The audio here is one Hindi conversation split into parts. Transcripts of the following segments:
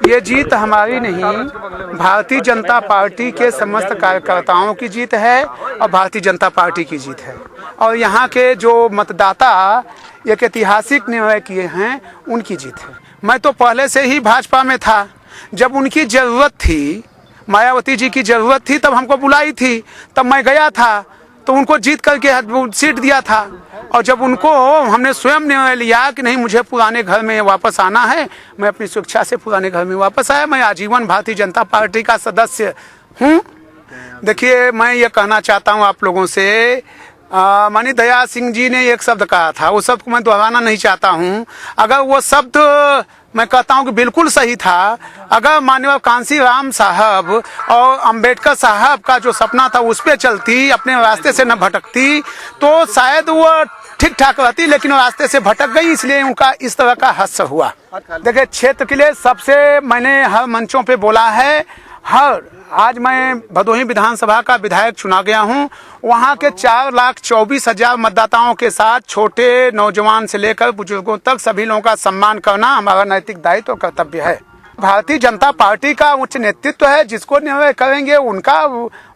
ये जीत हमारी नहीं, भारतीय जनता पार्टी के समस्त कार्यकर्ताओं की जीत है और भारतीय जनता पार्टी की जीत है। और यहाँ के जो मतदाता एक ऐतिहासिक निर्णय किए हैं उनकी जीत है। मैं तो पहले से ही भाजपा में था। जब उनकी ज़रूरत थी, मायावती जी की ज़रूरत थी, तब हमको बुलाई थी, तब मैं गया था, तो उनको जीत करके सीट दिया था। और जब उनको हमने स्वयं निर्णय लिया कि नहीं मुझे पुराने घर में वापस आना है, मैं अपनी स्वेच्छा से पुराने घर में वापस आया। मैं आजीवन भारतीय जनता पार्टी का सदस्य हूँ। देखिए, मैं ये कहना चाहता हूँ आप लोगों से, माननीय दया सिंह जी ने एक शब्द कहा था, वो शब्द को मैं दोहराना नहीं चाहता हूँ। अगर वो शब्द मैं कहता हूँ कि बिल्कुल सही था, अगर माननीय कांसी राम साहब और अंबेडकर साहब का जो सपना था उस पर चलती, अपने रास्ते से न भटकती, तो शायद वो ठीक ठाक रहती, लेकिन रास्ते से भटक गई, इसलिए उनका इस तरह का हादसा हुआ। देखिए, क्षेत्र के लिए सबसे मैंने हर मंचों पे बोला है, आज मैं भदोही विधानसभा का विधायक चुना गया हूं। वहां के 4,24,000 मतदाताओं के साथ छोटे नौजवान से लेकर बुजुर्गों तक सभी लोगों का सम्मान करना हमारा नैतिक दायित्व और कर्तव्य है। भारतीय जनता पार्टी का उच्च नेतृत्व है, जिसको निर्णय करेंगे उनका,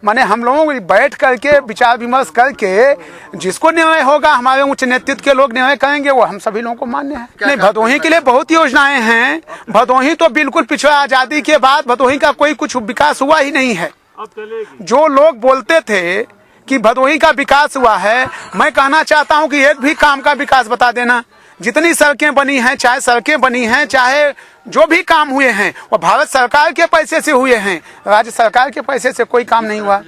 माने हम लोगों बैठ करके विचार विमर्श करके जिसको निर्णय होगा, हमारे उच्च नेतृत्व के लोग निर्णय करेंगे, वो हम सभी लोगों को मान्य है। नहीं, भदोही के लिए बहुत योजनाएं हैं। भदोही तो बिल्कुल पिछड़ा, आजादी के बाद भदोही का कोई कुछ विकास हुआ ही नहीं है। जो लोग बोलते थे कि भदोही का विकास हुआ है, मैं कहना चाहता हूं कि एक भी काम का विकास बता देना। जितनी सड़कें बनी हैं, चाहे सड़कें बनी हैं, चाहे जो भी काम हुए हैं, वो भारत सरकार के पैसे से हुए हैं, राज्य सरकार के पैसे से कोई काम नहीं हुआ।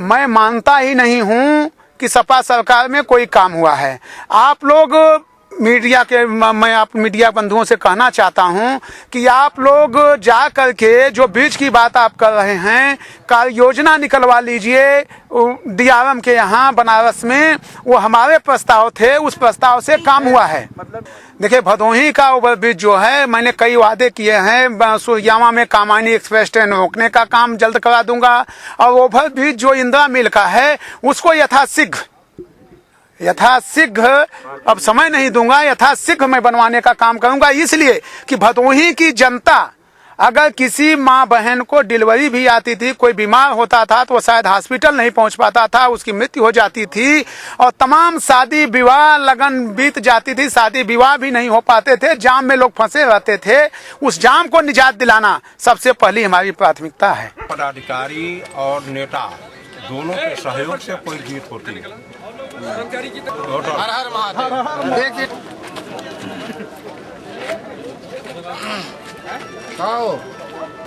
मैं मानता ही नहीं हूं कि सपा सरकार में कोई काम हुआ है। आप लोग मीडिया के, मैं आप मीडिया बंधुओं से कहना चाहता हूं कि आप लोग जा करके जो ब्रिज की बात आप कर रहे हैं, कार्य योजना निकलवा लीजिए। डीआरएम के यहाँ बनारस में वो हमारे प्रस्ताव थे, उस प्रस्ताव से काम हुआ है। देखिए, भदोही का ओवर ब्रिज जो है, मैंने कई वादे किए हैं। सूर्यामा में कामायनी एक्सप्रेस ट्रेन रोकने का काम जल्द करा दूंगा, और ओवर ब्रिज जो इंदिरा मिल का है उसको यथाशीघ्र, अब समय नहीं दूंगा, यथाशीघ्र मैं बनवाने का काम करूंगा। इसलिए कि भदोही की जनता, अगर किसी माँ बहन को डिलीवरी भी आती थी, कोई बीमार होता था, तो वो शायद हॉस्पिटल नहीं पहुंच पाता था, उसकी मृत्यु हो जाती थी, और तमाम शादी विवाह लगन बीत जाती थी, शादी विवाह भी नहीं हो पाते थे, जाम में लोग फंसे रहते थे। उस जाम को निजात दिलाना सबसे पहली हमारी प्राथमिकता है। पदाधिकारी और नेता दोनों के सहयोग से कोई जीत होती है। हर हर महादेव।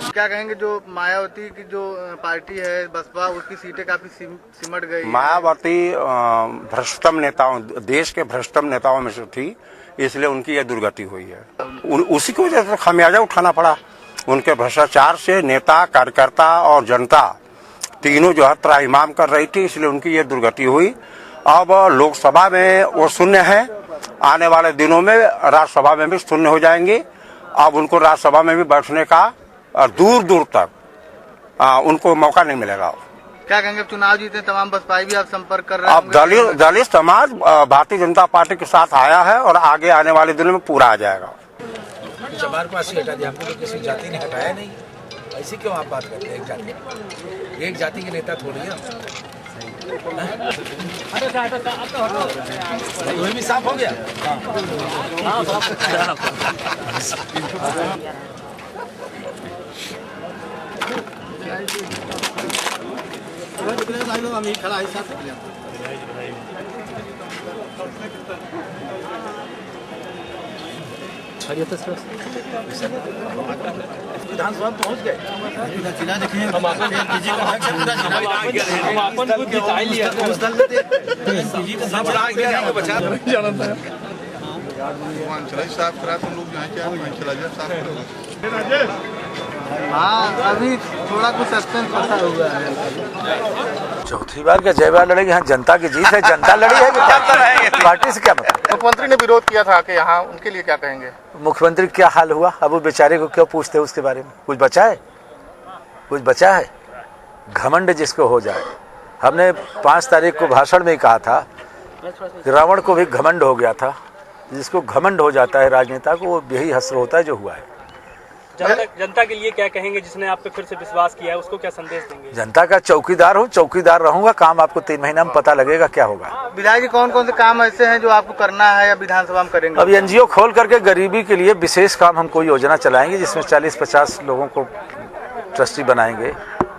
क्या कहेंगे, जो मायावती की जो पार्टी है बसपा, उसकी सीटें काफी सिमट गई। मायावती भ्रष्टतम नेताओं, देश के भ्रष्टतम नेताओं में से थी, इसलिए उनकी यह दुर्गति हुई है। उसी की वजह से खामियाजा उठाना पड़ा। उनके भ्रष्टाचार से नेता, कार्यकर्ता और जनता तीनों जो है त्राहिमाम कर रही थी, इसलिए उनकी यह दुर्गति हुई। अब लोकसभा में वो शून्य है, आने वाले दिनों में राज्यसभा में भी शून्य हो जाएंगे। अब उनको राज्यसभा में भी बैठने का दूर दूर तक उनको मौका नहीं मिलेगा। क्या कहेंगे, चुनाव जीते तमाम बसपाई भी आप संपर्क कर रहे हैं? अब दलित समाज भारतीय जनता पार्टी के साथ आया है और आगे आने वाले दिनों में पूरा आ जाएगा। हमारे पास ही हटा दिया, हमको तो किसी जाति ने हटाया नहीं। ऐसी क्यों आप बात करते हैं? एक जाति के नेता थोड़ी है। भी साफ हो गया। खड़ा है साथ विधानसभा पहुंच गए। हाँ, अभी थोड़ा कुछ सस्पेंस फंसा हुआ है। चौथी बार क्या जय बार लड़ेगी? यहाँ जनता की जीत है, जनता लड़ी है, पार्टी से क्या मतलब? मुख्यमंत्री ने विरोध किया था कि यहाँ, उनके लिए क्या कहेंगे? मुख्यमंत्री क्या हाल हुआ? अब वो बेचारे को क्यों पूछते हैं उसके बारे में? कुछ बचा है? कुछ बचा है? घमंड जिसको हो जाए। हमने 5 तारीख को भाषण में ही कहा था कि रावण को भी घमंड हो गया था। जिसको घमंड हो जाता है राजनेता को, वो यही हश्र होता है जो हुआ है। जनता के लिए क्या कहेंगे जिसने आप पे फिर से विश्वास किया है, उसको क्या संदेश देंगे? जनता का चौकीदार हूँ, चौकीदार रहूंगा। काम आपको 3 महीना में पता लगेगा क्या होगा। विधायक जी, कौन कौन से काम ऐसे हैं जो आपको करना है या विधानसभा में करेंगे? अब एनजीओ खोल करके गरीबी के लिए विशेष काम हम कोई योजना चलाएंगे जिसमें 40-50 लोगों को ट्रस्टी बनाएंगे।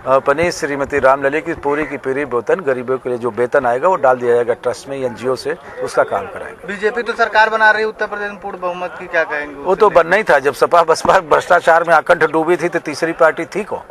अपनी श्रीमती रामलली की पूरी वेतन गरीबों के लिए जो वेतन आएगा वो डाल दिया जाएगा ट्रस्ट में, एनजीओ से उसका काम कराएंगे। बीजेपी तो सरकार बना रही है उत्तर प्रदेश में पूर्ण बहुमत की, क्या कहेंगे? वो तो बनना ही था। जब सपा बसपा भ्रष्टाचार में आकंठ डूबी थी तो तीसरी पार्टी थी कौन?